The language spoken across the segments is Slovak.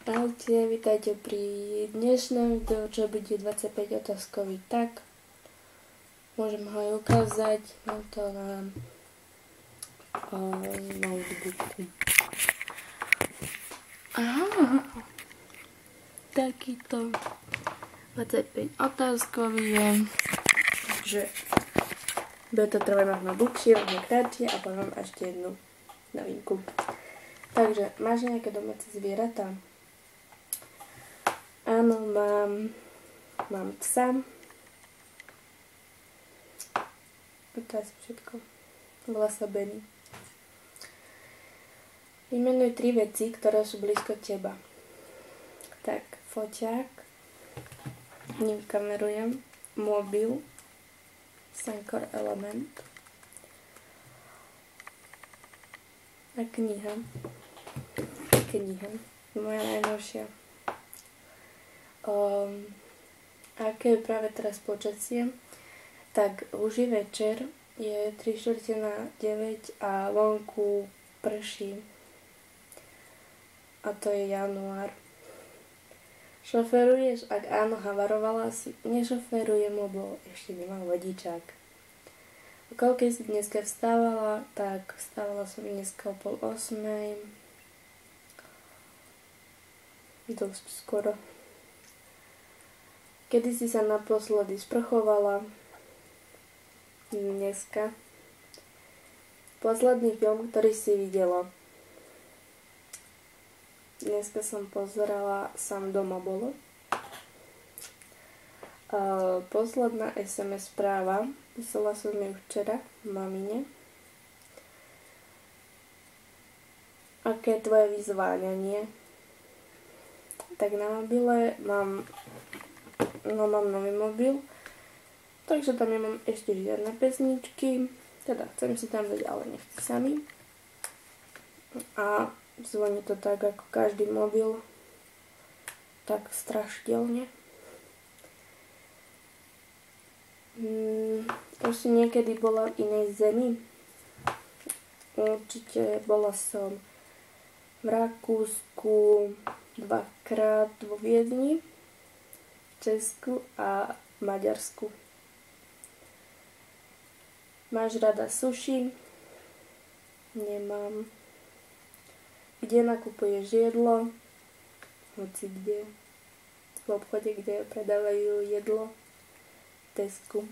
Ahojte, vítajte pri dnešnom videu, čo bude 25 otázkový tak. Môžem ho aj ukázať, mám to na notebooku. Takýto 25 otázkový je, že bude to trvať možno dlhšie, možno kratšie a poviem ešte jednu novinku. Takže, máš nejaké domáce zvieratá? Áno, mám psa. To je asi všetko. Volá sa Benny. Vymenuj 3 veci, ktoré sú blízko teba. Tak, foťák, ním kamerujem, mobil, Sankor Element a kniha. Moja najnovšia. Aké je práve teraz počasie? Tak už je večer, je 8:45 a vonku prší. A to je január. Šoferuješ? Ak áno, havarovala si? Nešoferujem, lebo ešte nemám vodičák. O koľkej si dneska vstávala? Tak vstávala som dneska o 7:30. Dosť skoro. Kedy si sa naposledy sprchovala? Dneska. Posledný film, ktorý si videla? Dneska som pozerala Sám doma bolo. Posledná SMS správa. Písala som ju včera mamine. Aké je tvoje vyzváňanie? Tak na mobile mám nový mobil, takže tam nemám ešte žiadne pesničky, teda chcem si tam dať, ale nechci sami. A zvoní to tak ako každý mobil, tak strašidelne. Už si niekedy bola v inej zemi? Určite bola som v Rakúsku, 2-krát vo Viedni, Česku a Maďarsku. Máš rada sushi? Nemám. Kde nakupuješ jedlo? Hoci kde. V obchode, kde predávajú jedlo. Tesku.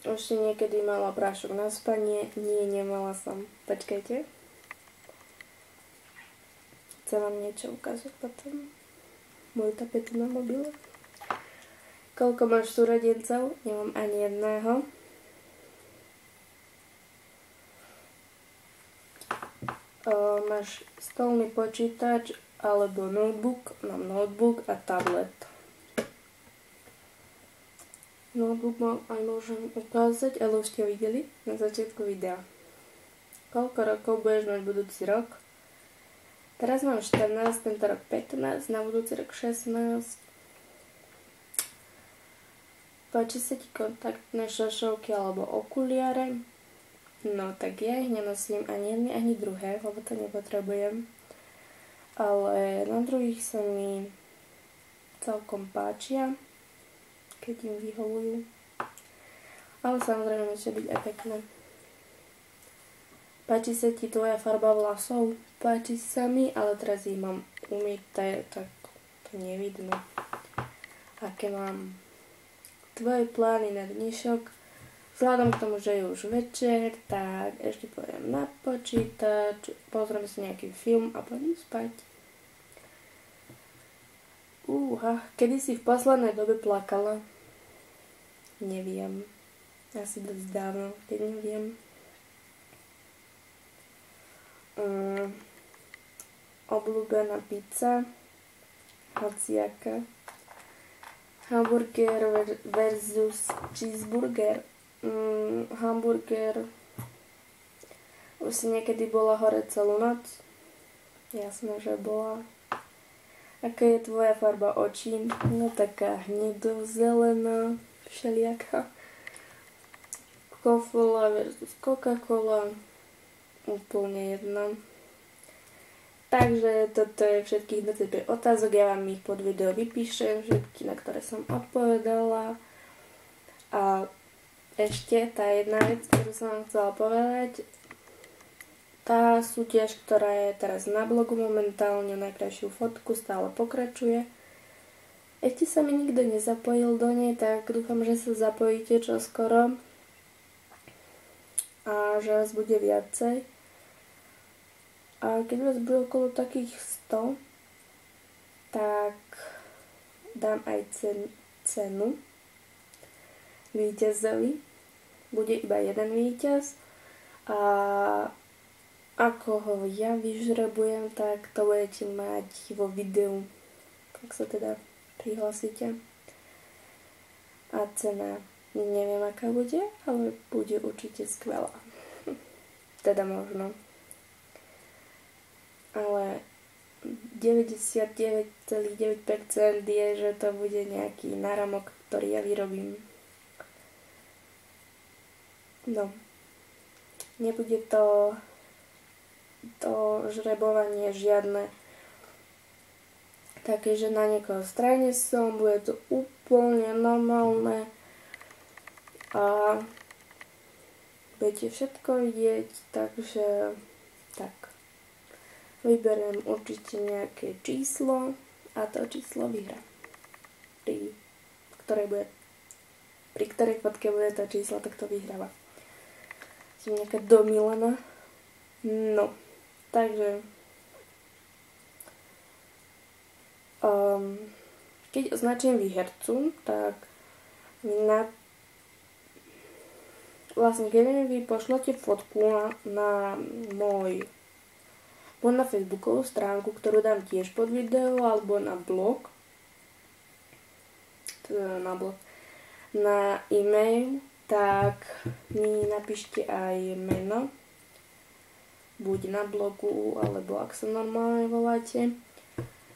Už si niekedy mala prášok na spanie? Nie, nemala som. Počkajte. Chcem vám niečo ukázať potom. Moju tapetu na mobile. Koľko máš súrodencov? Nemám ani jedného. Máš stolný počítač alebo notebook? Mám notebook a tablet. Notebook mám aj môžem ukázať, ale už ste videli na začiatku videa. Koľko rokov budeš mať budúci rok? Teraz mám 14, tento rok 15, na budúci rok 16. Páči sa ti kontaktné šošovky alebo okuliare? No tak ja ich nenosím ani jedny, ani druhé, lebo to nepotrebujem. Ale na druhých sa mi celkom páčia, keď im vyhovujú. Ale samozrejme musia byť aj pekné. Páči sa ti tvoja farba vlasov? Páči sa mi, ale teraz ich mám umyté, tak to nevidno. Aké mám tvoje plány na dnešok? Vzhľadom k tomu, že je už večer, tak ešte pôjdem na počítač, pozriem si nejaký film a pôjdem spať. Kedy si v poslednej dobe plakala? Neviem. Asi dosť dávno, keď neviem. Obľúbená pizza, hociaká. Hamburger versus cheeseburger. Hamburger. Už si niekedy bola hore celú noc? Jasné, že bola. Aká je tvoja farba očí? No taká hnedo-zelená, všelijaká. Coca-Cola versus Coca-Cola. úplne jedno. Takže toto je všetkých 25 otázok, ja vám ich pod video vypíšem, všetky, na ktoré som odpovedala. A ešte tá jedna vec, ktorú som vám chcela povedať, tá súťaž, ktorá je teraz na blogu momentálne, najkrajšiu fotku, stále pokračuje. Ešte sa mi nikto nezapojil do nej, tak dúfam, že sa zapojíte čoskoro a že vás bude viacej. A keď vás bude okolo takých 100, tak dám aj cenu víťazovi. Bude iba jeden víťaz a ako ho ja vyžrebujem, tak to budete mať vo videu, ak sa teda prihlasíte. A cena neviem aká bude, ale bude určite skvelá. Teda možno. Ale 99,9% je, že to bude nejaký náramok, ktorý ja vyrobím. No. Nebude to žrebovanie žiadne také, že na niekoho strane som, bude to úplne normálne a budete všetko vidieť, takže tak. Vyberiem určite nejaké číslo a to číslo vyhrá. Pri ktorej fotke bude to číslo, tak to vyhráva. Som nejaká domilená. No, takže keď označím výhercu, tak vlastne keď mi vy pošlete fotku na na Facebookovú stránku, ktorú dám tiež pod video, alebo na blog, na e-mail, tak mi napíšte aj meno, buď na blogu, alebo ak sa normálne voláte.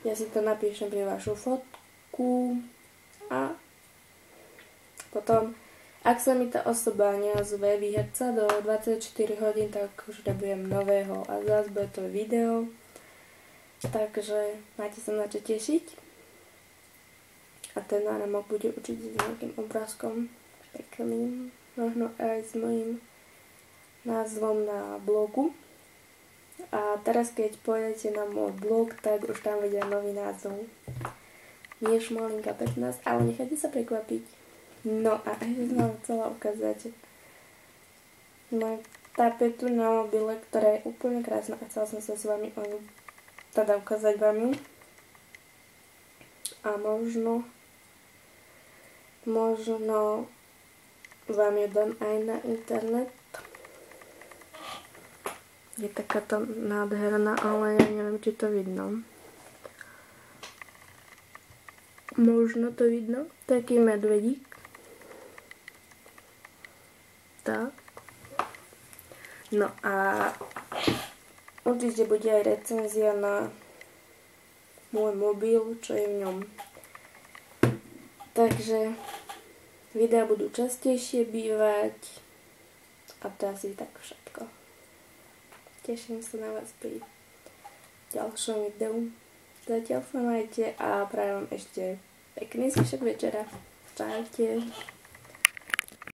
Ja si to napíšem pri vašu fotku a potom, ak sa mi tá osoba neozve výherca do 24 hodín, tak už žrebujem nového a zás bude to video. Takže máte sa na čo tešiť. A ten náramok bude určite s nejakým obrázkom pekným, možno aj s mojím názvom na blogu. A teraz keď pôjdete na môj blog, tak už tam vedia nový názov. Nie Šmolinka 15, ale nechajte sa prekvapiť. No a ešte som vám chcela ukázať moju tapetu na mobile, ktorá je úplne krásna a chcela som sa s vami o ňu, teda ukázať vám ju. A možno vám ju dám aj na internet. Je takáto nádherná, ale ja neviem, či to vidno. Možno to vidno. Taký medvedík. Tak. No a určite bude aj recenzia na môj mobil, čo je v ňom. Takže videá budú častejšie bývať a to asi tak všetko. Teším sa na vás pri ďalšom videu. Zatiaľ sa majte a prajem vám ešte pekný zvyšok večera. Čaute.